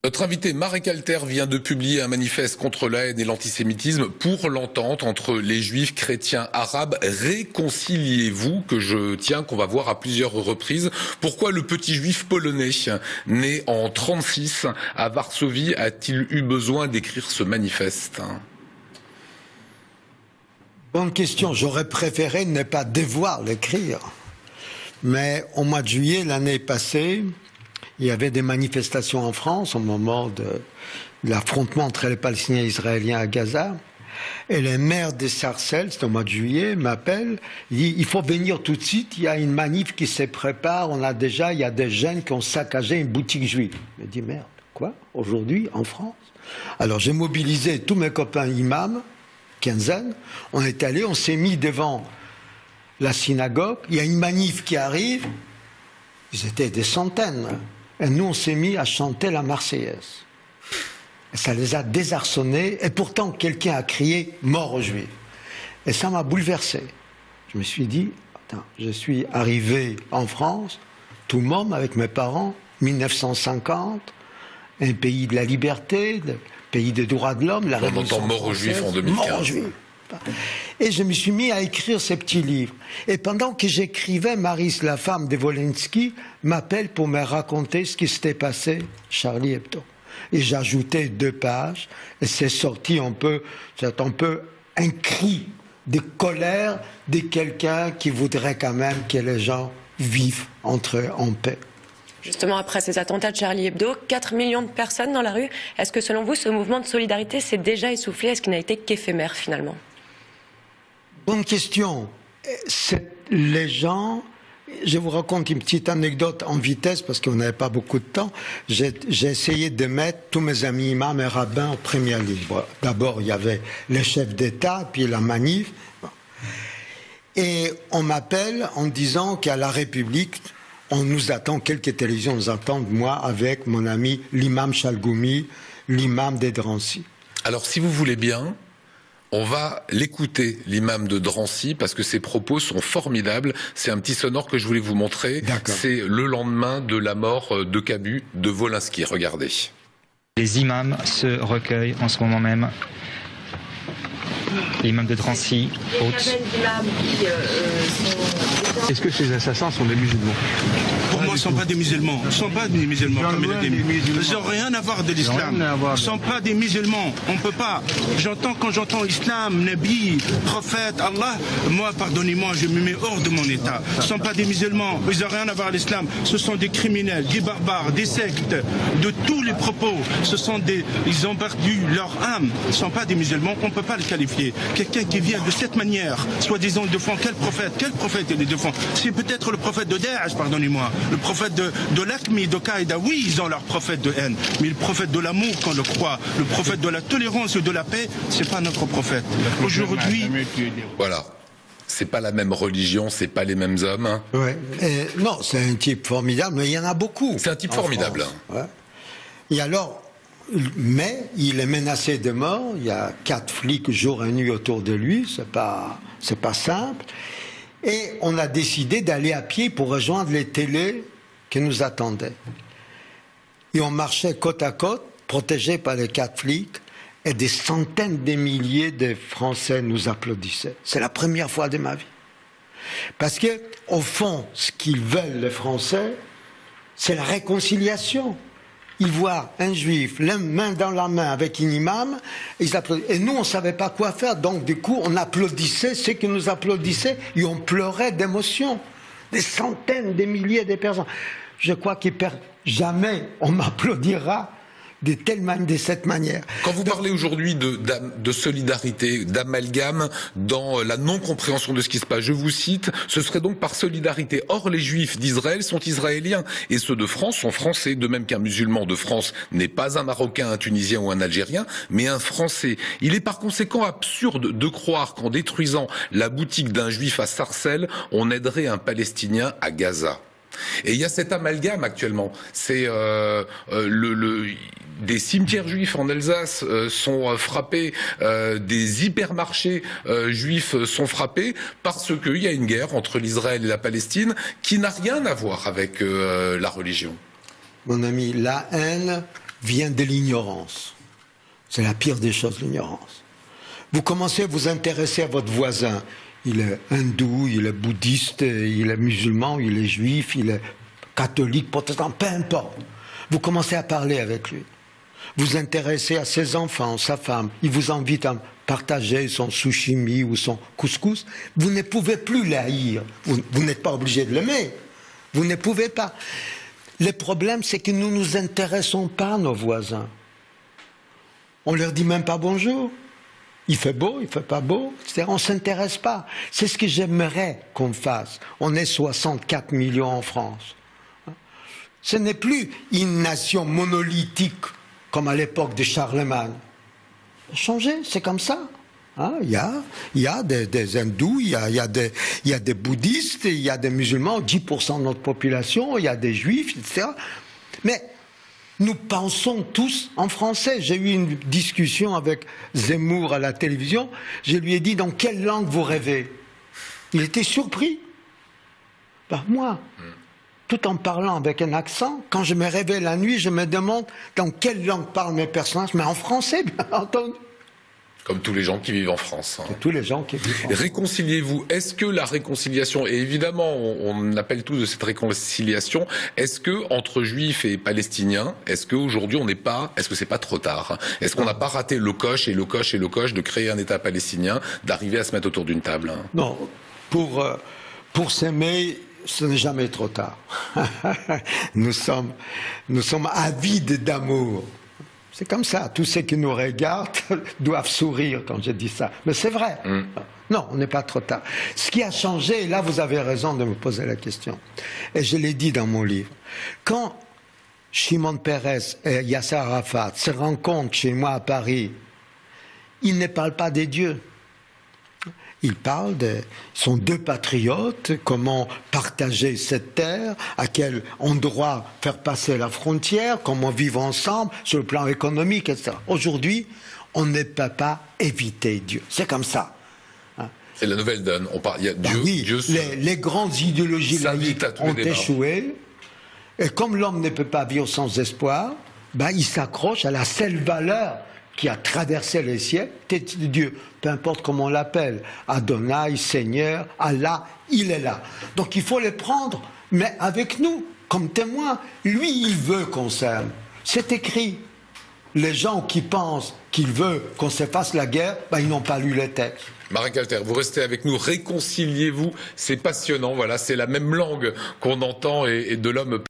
Notre invité Marek Alter vient de publier un manifeste contre la haine et l'antisémitisme pour l'entente entre les juifs, chrétiens, arabes. Réconciliez-vous, que je tiens, qu'on va voir à plusieurs reprises. Pourquoi le petit juif polonais, né en 1936 à Varsovie, a-t-il eu besoin d'écrire ce manifeste ? Bonne question. J'aurais préféré ne pas devoir l'écrire. Mais au mois de juillet, l'année passée, il y avait des manifestations en France au moment de l'affrontement entre les Palestiniens et les Israéliens à Gaza. Et le maire de Sarcelles, c'était au mois de juillet, m'appelle, il dit « Il faut venir tout de suite, il y a une manif qui se prépare, il y a des jeunes qui ont saccagé une boutique juive. » Je me dis « Merde, quoi? Aujourd'hui, en France ?» Alors j'ai mobilisé tous mes copains imams, quinzaine, on est allés, on s'est mis devant la synagogue, il y a une manif qui arrive, ils étaient des centaines, et nous on s'est mis à chanter la Marseillaise. Et ça les a désarçonnés, et pourtant quelqu'un a crié « Mort aux Juifs ». Et ça m'a bouleversé. Je me suis dit, attends, je suis arrivé en France, tout môme avec mes parents, 1950, un pays de la liberté, pays des droits de l'homme, la Révolution française. On entend « Mort aux Juifs » en 2015. Mort aux Juifs. Et je me suis mis à écrire ces petits livres. Et pendant que j'écrivais, Maris, la femme de Wolinski, m'appelle pour me raconter ce qui s'était passé, Charlie Hebdo. Et j'ajoutais 2 pages, et c'est sorti un peu un cri de colère de quelqu'un qui voudrait quand même que les gens vivent entre eux en paix. Justement, après ces attentats de Charlie Hebdo, 4 millions de personnes dans la rue. Est-ce que selon vous, ce mouvement de solidarité s'est déjà essoufflé? Est-ce qu'il n'a été qu'éphémère finalement? Bonne question. Les gens, je vous raconte une petite anecdote en vitesse parce qu'on n'avait pas beaucoup de temps. J'ai essayé de mettre tous mes amis imams et rabbins en première ligne. D'abord, il y avait les chefs d'État, puis la manif. Et on m'appelle en disant qu'à la République, on nous attend, quelques télévisions nous attendent, moi avec mon ami l'imam Chalgoumi, l'imam de Drancy. Alors si vous voulez bien, on va l'écouter, l'imam de Drancy, parce que ses propos sont formidables. C'est un petit sonore que je voulais vous montrer. C'est le lendemain de la mort de Cabu, de Wolinski. Regardez. Les imams se recueillent en ce moment même. L'imam de Drancy, haute. Est-ce que ces assassins sont des musulmans? Pour moi, ce ne sont pas des musulmans. Ce ne sont pas des musulmans, comme il a dit. Ils n'ont rien à voir de l'islam. Ce ne sont pas des musulmans. On ne peut pas. Quand j'entends islam, Nabi, prophète, Allah, moi, pardonnez-moi, je me mets hors de mon état. Ce ne sont pas des musulmans. Ils n'ont rien à voir avec l'islam. Ce sont des criminels, des barbares, des sectes, de tous les propos. Ils ont perdu leur âme. Ce ne sont pas des musulmans. On ne peut pas le qualifier. Quelqu'un qui vient de cette manière, soi-disant, il défend quel prophète il défend? C'est peut-être le prophète de Daesh, pardonnez-moi. Le prophète de l'Aqmi, de Qaïda, oui, ils ont leur prophète de haine. Mais le prophète de l'amour, qu'on le croit, le prophète de la tolérance et de la paix, c'est pas notre prophète. Aujourd'hui... Voilà. C'est pas la même religion, c'est pas les mêmes hommes. Hein. Ouais. Non, c'est un type formidable, mais il y en a beaucoup. C'est un type formidable. Ouais. Et alors, mais il est menacé de mort. Il y a 4 flics jour et nuit autour de lui. C'est pas simple. Et on a décidé d'aller à pied pour rejoindre les télés qui nous attendaient. Et on marchait côte à côte, protégés par les 4 flics, et des centaines de milliers de Français nous applaudissaient. C'est la première fois de ma vie. Parce que, au fond, ce qu'ils veulent, les Français, c'est la réconciliation. Ils voient un juif, la main dans la main avec un imam, ils applaudissent. Et nous, on ne savait pas quoi faire. Donc, du coup, on applaudissait ceux qui nous applaudissaient et on pleurait d'émotion. Des centaines, des milliers de personnes. Je crois que jamais on m'applaudira de cette manière. Quand vous parlez aujourd'hui de solidarité, d'amalgame dans la non-compréhension de ce qui se passe, je vous cite, ce serait donc par solidarité. Or, les juifs d'Israël sont israéliens et ceux de France sont français, de même qu'un musulman de France n'est pas un Marocain, un Tunisien ou un Algérien, mais un Français. Il est par conséquent absurde de croire qu'en détruisant la boutique d'un juif à Sarcelles, on aiderait un Palestinien à Gaza. Et il y a cet amalgame actuellement. C'est des cimetières juifs en Alsace sont frappés, des hypermarchés juifs sont frappés parce qu'il y a une guerre entre l'Israël et la Palestine qui n'a rien à voir avec la religion. Mon ami, la haine vient de l'ignorance. C'est la pire des choses, l'ignorance. Vous commencez à vous intéresser à votre voisin. Il est hindou, il est bouddhiste, il est musulman, il est juif, il est catholique, protestant, peu importe. Vous commencez à parler avec lui. Vous intéressez à ses enfants, sa femme. Il vous invite à partager son sushimi ou son couscous. Vous ne pouvez plus l'haïr. Vous n'êtes pas obligé de l'aimer. Vous ne pouvez pas. Le problème, c'est que nous ne nous intéressons pas à nos voisins. On leur dit même pas bonjour. Il fait beau, il fait pas beau, etc. On ne s'intéresse pas. C'est ce que j'aimerais qu'on fasse. On est 64 millions en France. Ce n'est plus une nation monolithique comme à l'époque de Charlemagne. Changé, c'est comme ça. Hein, il y a des hindous, il y a des bouddhistes, il y a des musulmans, 10% de notre population, il y a des juifs, etc. Mais nous pensons tous en français. J'ai eu une discussion avec Zemmour à la télévision. Je lui ai dit, dans quelle langue vous rêvez? Il était surpris. Ben, moi, tout en parlant avec un accent, quand je me réveille la nuit, je me demande dans quelle langue parlent mes personnages, mais en français, bien entendu. Comme tous les gens qui vivent en France. Hein. Tous les gens qui vivent en France. Réconciliez-vous. Est-ce que la réconciliation, et évidemment on appelle tous de cette réconciliation, est-ce que entre juifs et palestiniens, est-ce qu'aujourd'hui est-ce que c'est pas trop tard? Est-ce qu'on n'a pas raté le coche de créer un État palestinien, d'arriver à se mettre autour d'une table? Non, pour s'aimer, ce n'est jamais trop tard. Nous sommes avides d'amour. C'est comme ça. Tous ceux qui nous regardent doivent sourire quand je dis ça. Mais c'est vrai. Non, on n'est pas trop tard. Ce qui a changé, et là vous avez raison de me poser la question, et je l'ai dit dans mon livre, quand Shimon Peres et Yasser Arafat se rencontrent chez moi à Paris, ils ne parlent pas des dieux. Ils sont deux patriotes, comment partager cette terre, à quel endroit faire passer la frontière, comment vivre ensemble sur le plan économique, etc. Aujourd'hui, on ne peut pas éviter Dieu. C'est comme ça. C'est la nouvelle donne. Il y a Dieu, oui, Dieu les grandes idéologies laïques ont échoué. Et comme l'homme ne peut pas vivre sans espoir, il s'accroche à la seule valeur qui a traversé les siècles, tête de Dieu, peu importe comment on l'appelle, Adonai, Seigneur, Allah, il est là. Donc il faut les prendre, mais avec nous, comme témoins. Lui, il veut qu'on s'aime. C'est écrit. Les gens qui pensent qu'il veut qu'on se fasse la guerre, ils n'ont pas lu les textes. Marek Alter, vous restez avec nous, réconciliez-vous, c'est passionnant, voilà, c'est la même langue qu'on entend et de l'homme